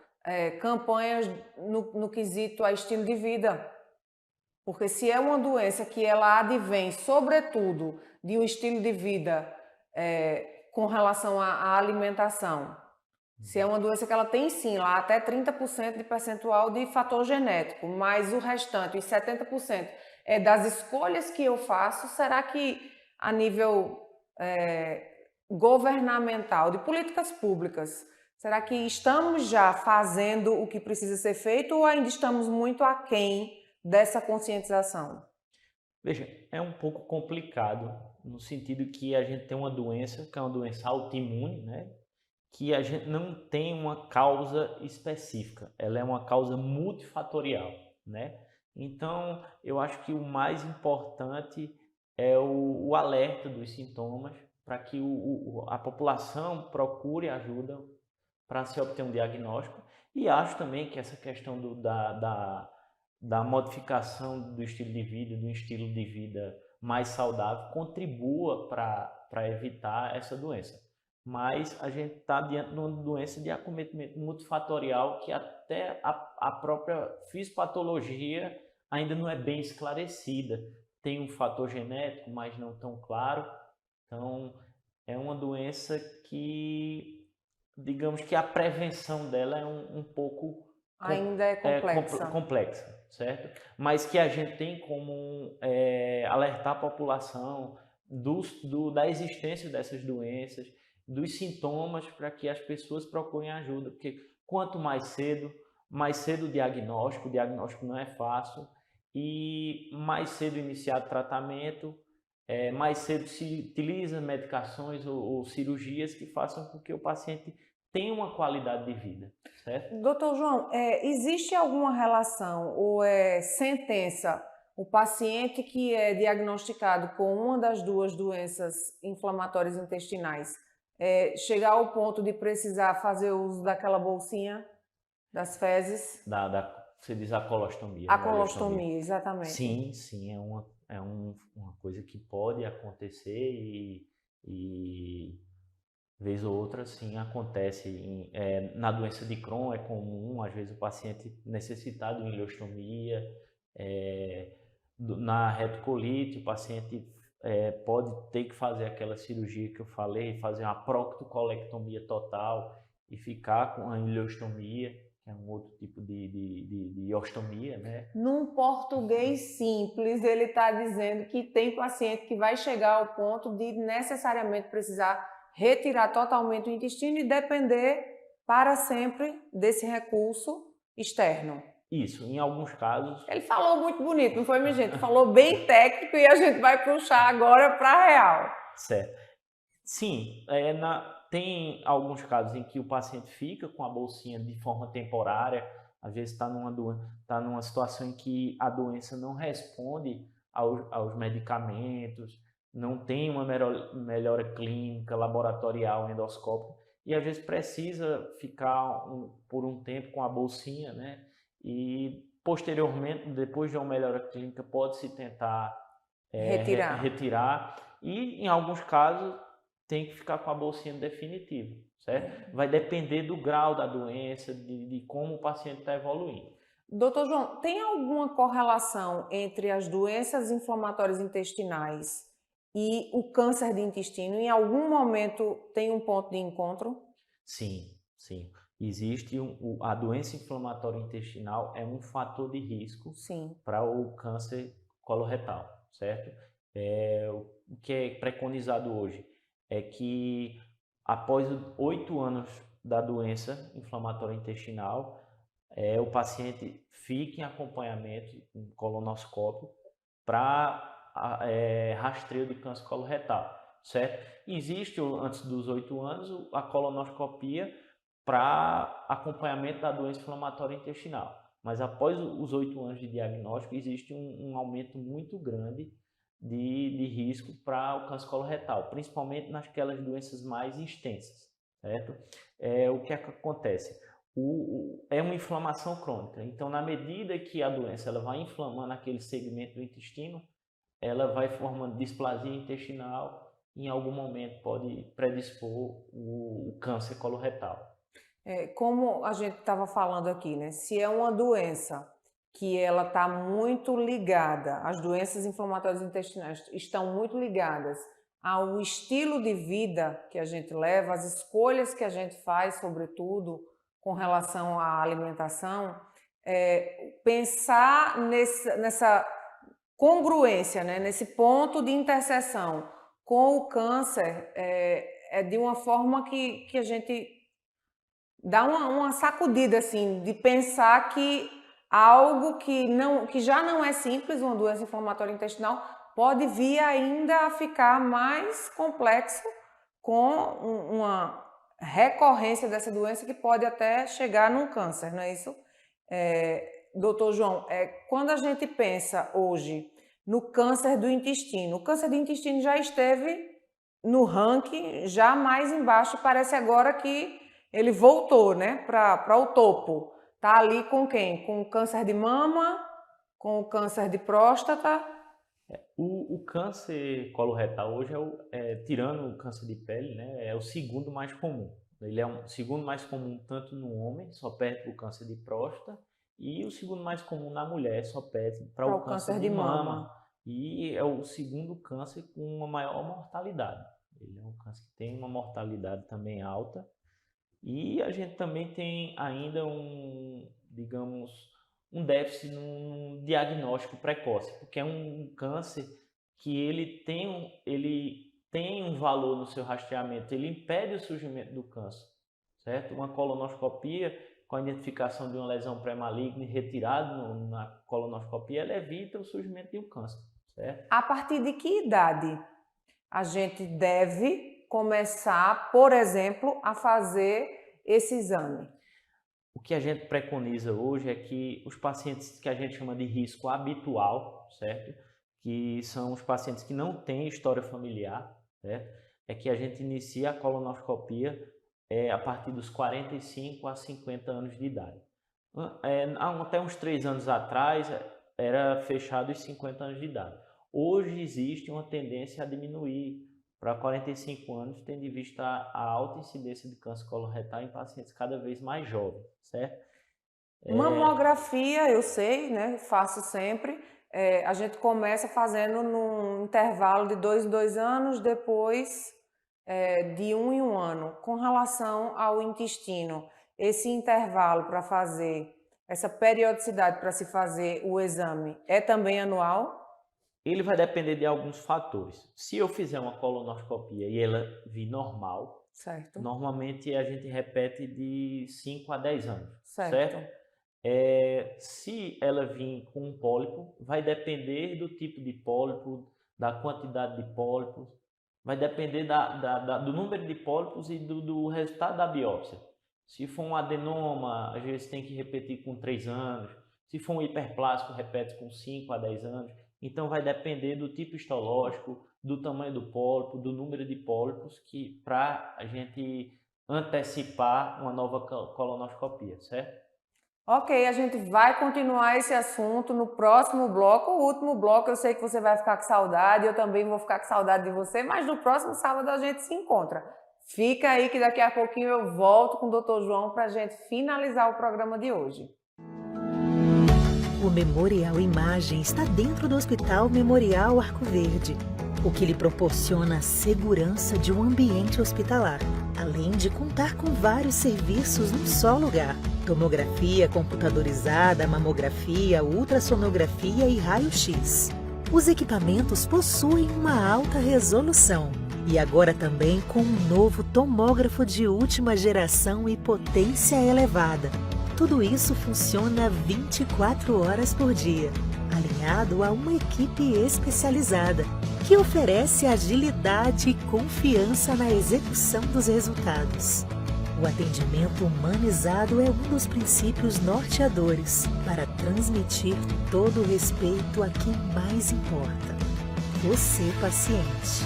campanhas no quesito a estilo de vida. Porque se é uma doença que ela advém, sobretudo, de um estilo de vida com relação à alimentação, se é uma doença que ela tem sim lá até 30% de percentual de fator genético, mas o restante, os 70%, é das escolhas que eu faço, será que a nível governamental, de políticas públicas, será que estamos já fazendo o que precisa ser feito ou ainda estamos muito aquém dessa conscientização? Veja, é um pouco complicado no sentido que a gente tem uma doença, que é uma doença autoimune, né? Que a gente não tem uma causa específica, ela é uma causa multifatorial, né? Então, eu acho que o mais importante é o alerta dos sintomas para que a população procure ajuda para se obter um diagnóstico. E acho também que essa questão da modificação do estilo de vida, do estilo de vida mais saudável, contribua para evitar essa doença. Mas a gente está diante de uma doença de acometimento multifatorial que até a própria fisiopatologia ainda não é bem esclarecida. Tem um fator genético, mas não tão claro. Então, é uma doença que, digamos que a prevenção dela é um pouco Ainda é complexa. complexa, certo? Mas que a gente tem como alertar a população da existência dessas doenças, dos sintomas, para que as pessoas procurem ajuda, porque quanto mais cedo o diagnóstico não é fácil, e mais cedo iniciado o tratamento, mais cedo se utiliza medicações ou cirurgias que façam com que o paciente tenha uma qualidade de vida, certo? Doutor João, existe alguma relação ou sentença o paciente que é diagnosticado com uma das duas doenças inflamatórias intestinais chegar ao ponto de precisar fazer uso daquela bolsinha das fezes? Você diz a colostomia. A colostomia, exatamente. Sim, é uma coisa que pode acontecer e vez ou outra, sim, acontece. Na doença de Crohn é comum, às vezes, o paciente necessitar de uma ileostomia. Na retocolite, o paciente pode ter que fazer aquela cirurgia que eu falei, fazer uma proctocolectomia total e ficar com a ileostomia, que é um outro tipo de ostomia, né? Num português simples, ele está dizendo que tem paciente que vai chegar ao ponto de necessariamente precisar retirar totalmente o intestino e depender para sempre desse recurso externo. Isso, em alguns casos... Ele falou muito bonito, não foi, minha gente? Falou bem técnico e a gente vai puxar agora para a real. Certo. Sim, tem alguns casos em que o paciente fica com a bolsinha de forma temporária, às vezes está numa situação em que a doença não responde aos medicamentos, não tem uma melhora clínica, laboratorial, endoscópica, e às vezes precisa ficar por um tempo com a bolsinha, né? E posteriormente, depois de uma melhora clínica, pode-se tentar retirar, e em alguns casos tem que ficar com a bolsinha definitiva, certo? Vai depender do grau da doença, de como o paciente está evoluindo. Doutor João, tem alguma correlação entre as doenças inflamatórias intestinais e o câncer de intestino? Em algum momento tem um ponto de encontro? Sim, sim. Existe a doença inflamatória intestinal é um fator de risco para o câncer coloretal, certo? O que é preconizado hoje é que após 8 anos da doença inflamatória intestinal, o paciente fique em acompanhamento em colonoscópio para rastreio de câncer coloretal, certo? Existe, antes dos 8 anos, a colonoscopia para acompanhamento da doença inflamatória intestinal. Mas após os 8 anos de diagnóstico, existe um aumento muito grande de risco para o câncer coloretal, principalmente naquelas doenças mais extensas, certo? O que é que acontece? É uma inflamação crônica. Então, na medida que a doença ela vai inflamando aquele segmento do intestino, ela vai formando displasia intestinal e em algum momento pode predispor o câncer coloretal. Como a gente estava falando aqui, né? Se é uma doença que ela está muito ligada, as doenças inflamatórias intestinais estão muito ligadas ao estilo de vida que a gente leva, às escolhas que a gente faz, sobretudo com relação à alimentação, pensar nessa congruência, né? Nesse ponto de interseção com o câncer é de uma forma que a gente dá uma sacudida assim, de pensar que algo que já não é simples, uma doença inflamatória intestinal, pode vir ainda a ficar mais complexo com uma recorrência dessa doença que pode até chegar num câncer, não é isso? Doutor João, quando a gente pensa hoje no câncer do intestino, o câncer do intestino já esteve no ranking, já mais embaixo, parece agora que ele voltou, né, para o topo. Tá ali com quem? Com o câncer de mama, com o câncer de próstata. O câncer coloretal hoje tirando o câncer de pele, né, é o segundo mais comum. Ele é o segundo mais comum tanto no homem, só perto do câncer de próstata, e o segundo mais comum na mulher, só perto para o câncer de mama. E é o segundo câncer com uma maior mortalidade. Ele é um câncer que tem uma mortalidade também alta. E a gente também tem ainda digamos, um déficit no diagnóstico precoce, porque é um câncer que ele tem um valor no seu rastreamento, ele impede o surgimento do câncer, certo? Uma colonoscopia com a identificação de uma lesão pré-maligna e retirada na colonoscopia, ela evita o surgimento de um câncer, certo? A partir de que idade a gente deve começar, por exemplo, a fazer esse exame? O que a gente preconiza hoje é que os pacientes que a gente chama de risco habitual, certo? Que são os pacientes que não têm história familiar, certo? É que a gente inicia a colonoscopia a partir dos 45 a 50 anos de idade. Até uns 3 anos atrás era fechado os 50 anos de idade. Hoje existe uma tendência a diminuir para 45 anos, tendo em vista a alta incidência de câncer coloretal em pacientes cada vez mais jovens, certo? Mamografia, eu sei, né? Faço sempre. A gente começa fazendo num intervalo de 2 em 2 anos, depois de 1 em 1 ano. Com relação ao intestino, esse intervalo para fazer, essa periodicidade para se fazer o exame, é também anual? Ele vai depender de alguns fatores. Se eu fizer uma colonoscopia e ela vir normal, certo, normalmente a gente repete de 5 a 10 anos, certo? Se ela vir com um pólipo, vai depender do tipo de pólipo, da quantidade de pólipos, vai depender do número de pólipos e do resultado da biópsia. Se for um adenoma, às vezes tem que repetir com 3 anos. Se for um hiperplásico, repete com 5 a 10 anos. Então vai depender do tipo histológico, do tamanho do pólipo, do número de pólipos, que para a gente antecipar uma nova colonoscopia, certo? Ok, a gente vai continuar esse assunto no próximo bloco. O último bloco, eu sei que você vai ficar com saudade, eu também vou ficar com saudade de você, mas no próximo sábado a gente se encontra. Fica aí que daqui a pouquinho eu volto com o Dr. João para a gente finalizar o programa de hoje. O Memorial Imagem está dentro do Hospital Memorial Arco Verde, o que lhe proporciona a segurança de um ambiente hospitalar, além de contar com vários serviços num só lugar: tomografia computadorizada, mamografia, ultrassonografia e raio-x. Os equipamentos possuem uma alta resolução e agora também com um novo tomógrafo de última geração e potência elevada. Tudo isso funciona 24 horas por dia, alinhado a uma equipe especializada, que oferece agilidade e confiança na execução dos resultados. O atendimento humanizado é um dos princípios norteadores para transmitir todo o respeito a quem mais importa: você, paciente.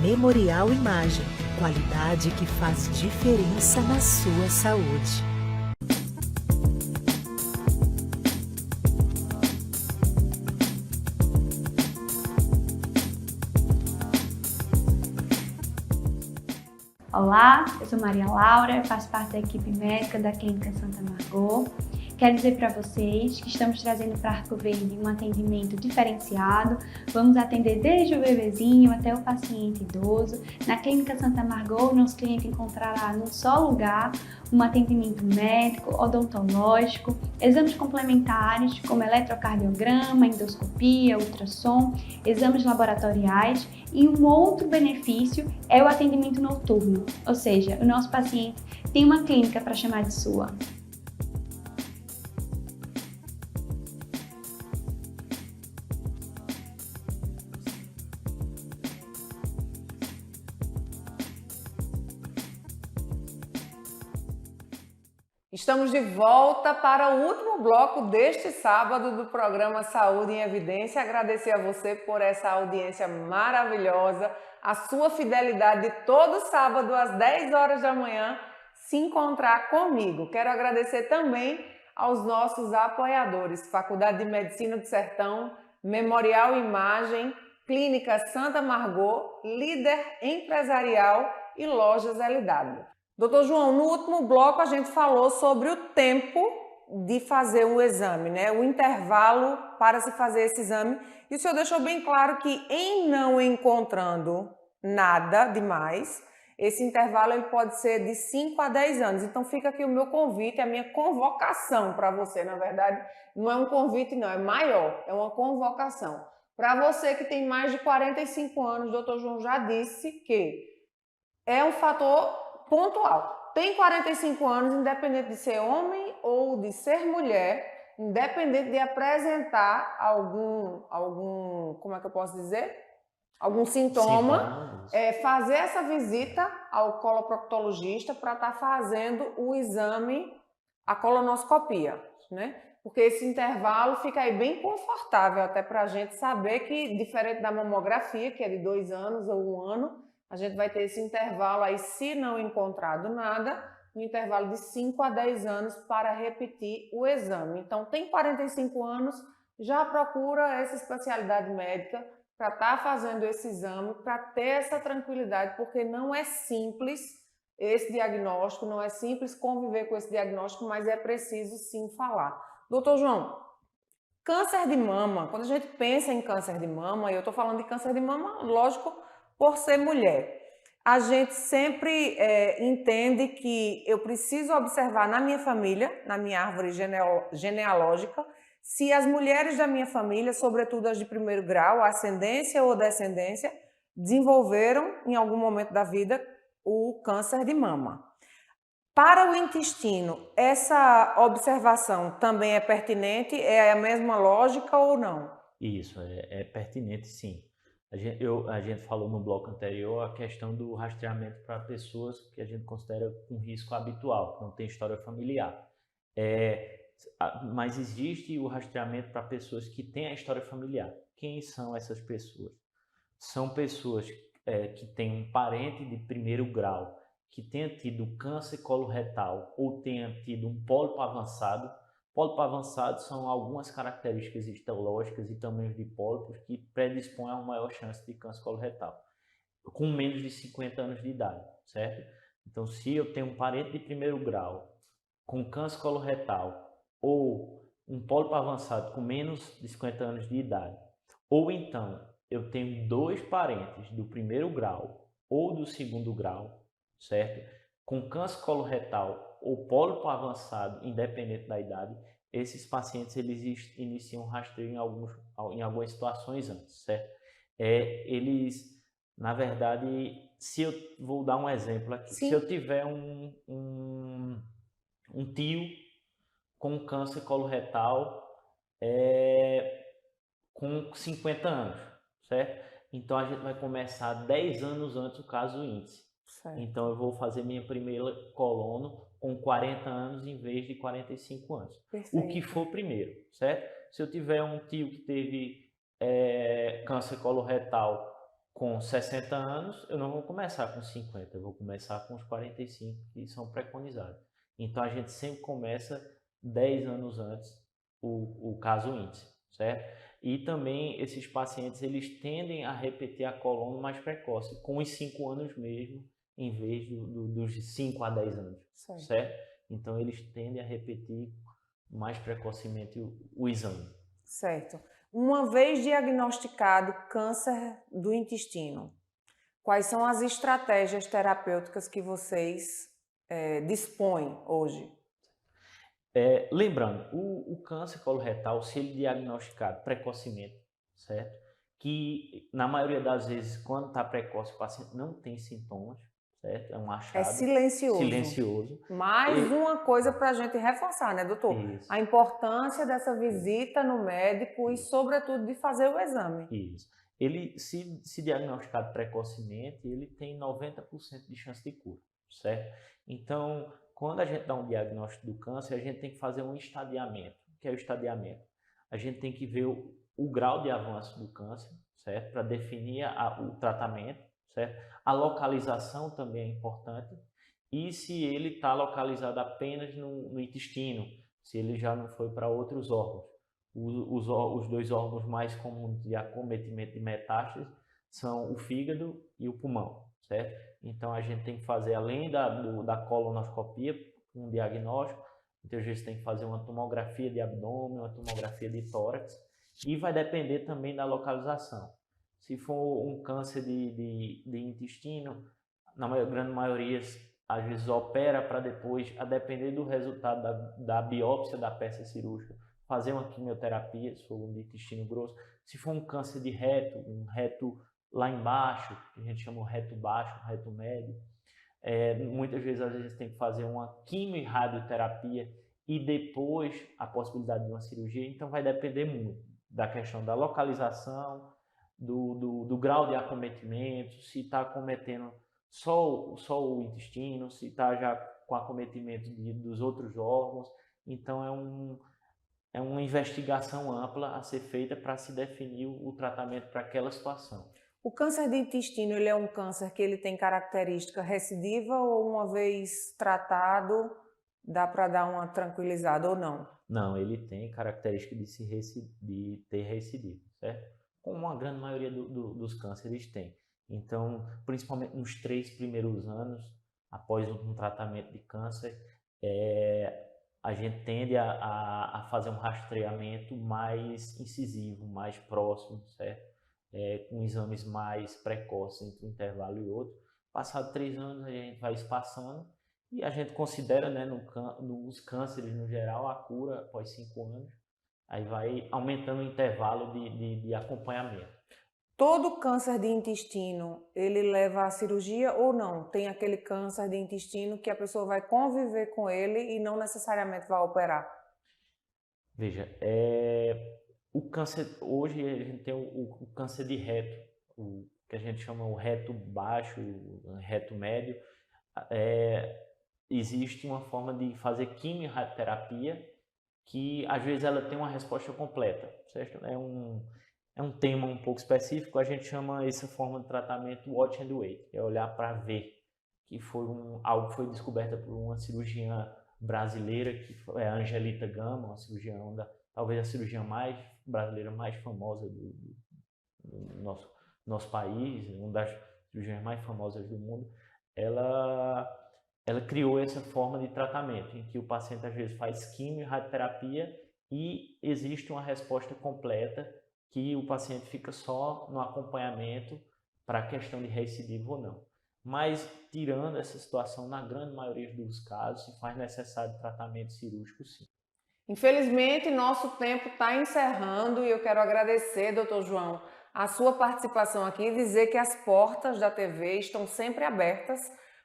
Memorial Imagem, qualidade que faz diferença na sua saúde. Olá, eu sou Maria Laura, faço parte da equipe médica da Clínica Santa Margot. Quero dizer para vocês que estamos trazendo para Arco Verde um atendimento diferenciado. Vamos atender desde o bebezinho até o paciente idoso. Na Clínica Santa Margot, o nosso cliente encontrará num só lugar um atendimento médico, odontológico, exames complementares como eletrocardiograma, endoscopia, ultrassom, exames laboratoriais, e um outro benefício é o atendimento noturno, ou seja, o nosso paciente tem uma clínica para chamar de sua. Estamos de volta para o último bloco deste sábado do programa Saúde em Evidência. Agradecer a você por essa audiência maravilhosa, a sua fidelidade de todo sábado às 10 horas da manhã se encontrar comigo. Quero agradecer também aos nossos apoiadores: Faculdade de Medicina do Sertão, Memorial Imagem, Clínica Santa Margot, Líder Empresarial e Lojas LW. Doutor João, no último bloco a gente falou sobre o tempo de fazer o exame, né? O intervalo para se fazer esse exame. E o senhor deixou bem claro que, em não encontrando nada demais, esse intervalo ele pode ser de 5 a 10 anos. Então fica aqui o meu convite, a minha convocação para você. Na verdade, não é um convite não, é maior, é uma convocação. Para você que tem mais de 45 anos, o doutor João já disse que é um fator pontual. Tem 45 anos, independente de ser homem ou de ser mulher, independente de apresentar algum, como é que eu posso dizer? Algum sintoma, fazer essa visita ao coloproctologista para estar fazendo o exame, a colonoscopia, né? Porque esse intervalo fica aí bem confortável até para a gente saber que, diferente da mamografia, que é de 2 anos ou 1 ano, a gente vai ter esse intervalo aí, se não encontrado nada, um intervalo de 5 a 10 anos para repetir o exame. Então, tem 45 anos, já procura essa especialidade médica para estar fazendo esse exame, para ter essa tranquilidade, porque não é simples esse diagnóstico, não é simples conviver com esse diagnóstico, mas é preciso sim falar. Doutor João, câncer de mama, quando a gente pensa em câncer de mama, e eu estou falando de câncer de mama, lógico, por ser mulher, a gente sempre entende que eu preciso observar na minha família, na minha árvore genealógica, se as mulheres da minha família, sobretudo as de primeiro grau, ascendência ou descendência, desenvolveram em algum momento da vida o câncer de mama. Para o intestino, essa observação também é pertinente? É a mesma lógica ou não? Isso, é pertinente sim. A gente falou no bloco anterior a questão do rastreamento para pessoas que a gente considera com risco habitual, que não tem história familiar. Mas existe o rastreamento para pessoas que têm a história familiar. Quem são essas pessoas? são pessoas que têm um parente de primeiro grau que tenha tido câncer coloretal ou tenha tido um pólipo avançado. Pólipo avançado são algumas características histológicas e tamanhos de pólipos que predispõem a uma maior chance de câncer coloretal, com menos de 50 anos de idade, certo? Então, se eu tenho um parente de primeiro grau com câncer coloretal ou um pólipo avançado com menos de 50 anos de idade, ou então eu tenho 2 parentes do primeiro grau ou do segundo grau, certo? Com câncer coloretal ou pólipo avançado, independente da idade, esses pacientes eles iniciam rastreio em algumas situações antes, certo? Na verdade, se eu vou dar um exemplo aqui, Sim. se eu tiver um tio com câncer coloretal com 50 anos, certo? Então a gente vai começar 10 anos antes o caso índice. Certo. Então eu vou fazer minha primeira colono com 40 anos em vez de 45 anos. Perfeito. O que for primeiro, certo? Se eu tiver um tio que teve câncer coloretal com 60 anos, eu não vou começar com 50, eu vou começar com os 45 que são preconizados. Então a gente sempre começa 10 anos antes o caso índice, certo? E também esses pacientes eles tendem a repetir a colono mais precoce, com os 5 anos mesmo, em vez dos 5 a 10 anos, certo? Então eles tendem a repetir mais precocemente o exame. Certo. Uma vez diagnosticado câncer do intestino, quais são as estratégias terapêuticas que vocês dispõem hoje? Lembrando, o câncer coloretal, se ele diagnosticado precocemente, certo? Que na maioria das vezes, quando está precoce, o paciente não tem sintomas, certo? É um achado. É silencioso. Silencioso. Mais uma coisa para a gente reforçar, né, doutor? Isso. A importância dessa visita no médico e, sobretudo, de fazer o exame. Isso. Ele, se diagnosticado precocemente, ele tem 90% de chance de cura, certo? Então, quando a gente dá um diagnóstico do câncer, a gente tem que fazer um estadiamento. O que é o estadiamento? A gente tem que ver o grau de avanço do câncer, certo? Para definir o tratamento, certo? A localização também é importante. E se ele está localizado apenas no intestino, se ele já não foi para outros órgãos. Os 2 órgãos mais comuns de acometimento de metástase são o fígado e o pulmão, certo? Então a gente tem que fazer, além da colonoscopia, um diagnóstico, muitas vezes tem que fazer uma tomografia de abdômen, uma tomografia de tórax, e vai depender também da localização. Se for um câncer de intestino, na grande maioria, às vezes opera para depois, a depender do resultado da biópsia da peça cirúrgica, fazer uma quimioterapia, se for um de intestino grosso. Se for um câncer de reto, um reto lá embaixo, que a gente chama de reto baixo, reto médio, muitas vezes a gente tem que fazer uma quimio e radioterapia e depois a possibilidade de uma cirurgia. Então vai depender muito da questão da localização, do grau de acometimento, se está acometendo só o intestino, se está já com acometimento dos outros órgãos. Então é uma investigação ampla a ser feita para se definir o tratamento para aquela situação. O câncer de intestino, ele é um câncer que ele tem característica recidiva ou uma vez tratado dá para dar uma tranquilizada ou não? Não, ele tem característica de ter recidiva, certo? Como a grande maioria dos cânceres tem. Então, principalmente nos 3 primeiros anos, após um tratamento de câncer, a gente tende a fazer um rastreamento mais incisivo, mais próximo, certo? Com exames mais precoces entre um intervalo e outro. Passado 3 anos, a gente vai espaçando e a gente considera, né, nos cânceres no geral, a cura após 5 anos. Aí vai aumentando o intervalo de acompanhamento. Todo câncer de intestino, ele leva à cirurgia ou não? Tem aquele câncer de intestino que a pessoa vai conviver com ele e não necessariamente vai operar? Veja, o câncer, hoje a gente tem o câncer de reto, o que a gente chama o reto baixo, o reto médio. Existe uma forma de fazer quimio-radioterapia que às vezes ela tem uma resposta completa, certo? é um tema um pouco específico, a gente chama essa forma de tratamento watch and wait, que é olhar para ver, que foi algo que foi descoberta por uma cirurgiã brasileira, que é a Angelita Gama, uma cirurgiã, talvez a cirurgiã brasileira mais famosa do nosso país, uma das cirurgiãs mais famosas do mundo. Ela criou essa forma de tratamento, em que o paciente às vezes faz quimio e radioterapia e existe uma resposta completa, que o paciente fica só no acompanhamento para a questão de recidiva ou não. Mas, tirando essa situação, na grande maioria dos casos, se faz necessário tratamento cirúrgico, sim. Infelizmente, nosso tempo está encerrando e eu quero agradecer, doutor João, a sua participação aqui e dizer que as portas da TV estão sempre abertas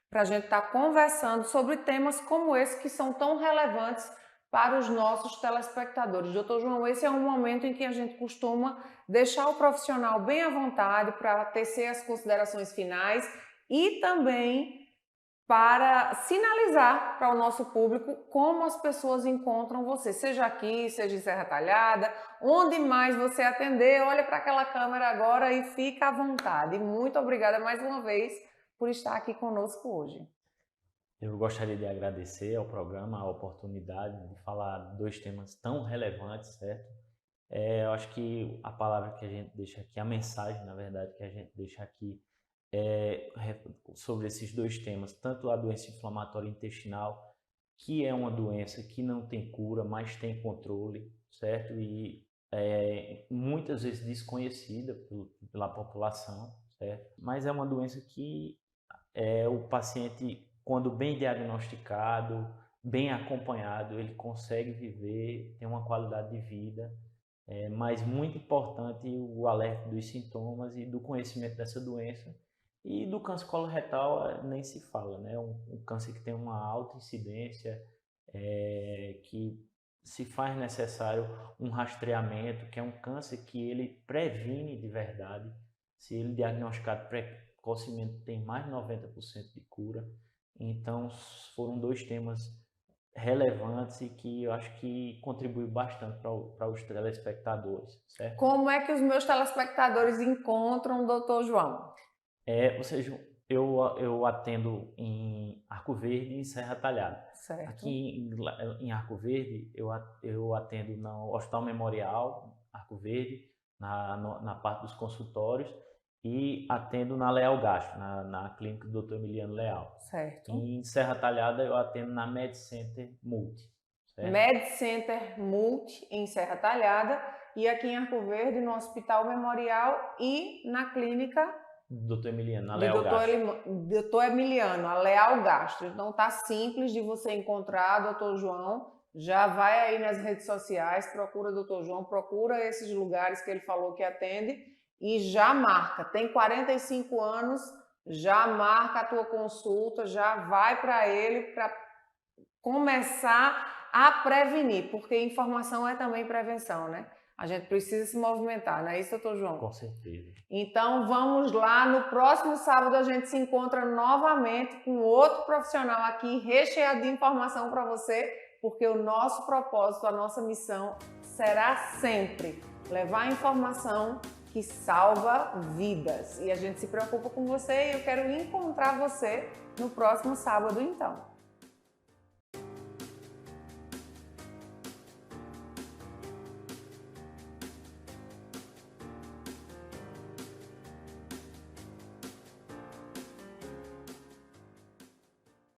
para a gente estar conversando sobre temas como esse que são tão relevantes para os nossos telespectadores. Doutor João, esse é um momento em que a gente costuma deixar o profissional bem à vontade para tecer as considerações finais e também para sinalizar para o nosso público como as pessoas encontram você, seja aqui, seja em Serra Talhada, onde mais você atender, olha para aquela câmera agora e fica à vontade. Muito obrigada mais uma vez por estar aqui conosco hoje. Eu gostaria de agradecer ao programa a oportunidade de falar dois temas tão relevantes, certo? Eu acho que a palavra que a gente deixa aqui, a mensagem, na verdade, que a gente deixa aqui sobre esses dois temas, tanto a doença inflamatória intestinal, que é uma doença que não tem cura, mas tem controle, certo? E muitas vezes desconhecida pela população, certo? Mas é uma doença que o paciente, quando bem diagnosticado, bem acompanhado, ele consegue viver, tem uma qualidade de vida, mas muito importante o alerta dos sintomas e do conhecimento dessa doença. E do câncer coloretal nem se fala, né? Um câncer que tem uma alta incidência, que se faz necessário um rastreamento, que é um câncer que ele previne de verdade. Se ele diagnosticado precocemente, tem mais de 90% de cura. Então, foram dois temas relevantes e que eu acho que contribuem bastante para os telespectadores, certo? Como é que os meus telespectadores encontram o doutor João? Ou seja, eu atendo em Arco Verde e em Serra Talhada. Certo. Aqui em Arco Verde, eu atendo no Hospital Memorial, Arco Verde, na parte dos consultórios, e atendo na Leal Gastro, na clínica do Dr. Emiliano Leal. Certo. E em Serra Talhada, eu atendo na Med Center Multi. Certo? Med Center Multi, em Serra Talhada, e aqui em Arco Verde, no Hospital Memorial e na clínica Dr. Emiliano, na Leal Gastro. Dr. Emiliano, a Leal Gastro. Então tá simples de você encontrar Dr. João. Já vai aí nas redes sociais, procura Dr. João, procura esses lugares que ele falou que atende e já marca. Tem 45 anos, já marca a tua consulta, já vai para ele para começar a prevenir, porque informação é também prevenção, né? A gente precisa se movimentar, não é isso, doutor João? Com certeza. Então, vamos lá. No próximo sábado, a gente se encontra novamente com outro profissional aqui, recheado de informação para você, porque o nosso propósito, a nossa missão será sempre levar informação que salva vidas. E a gente se preocupa com você e eu quero encontrar você no próximo sábado, então.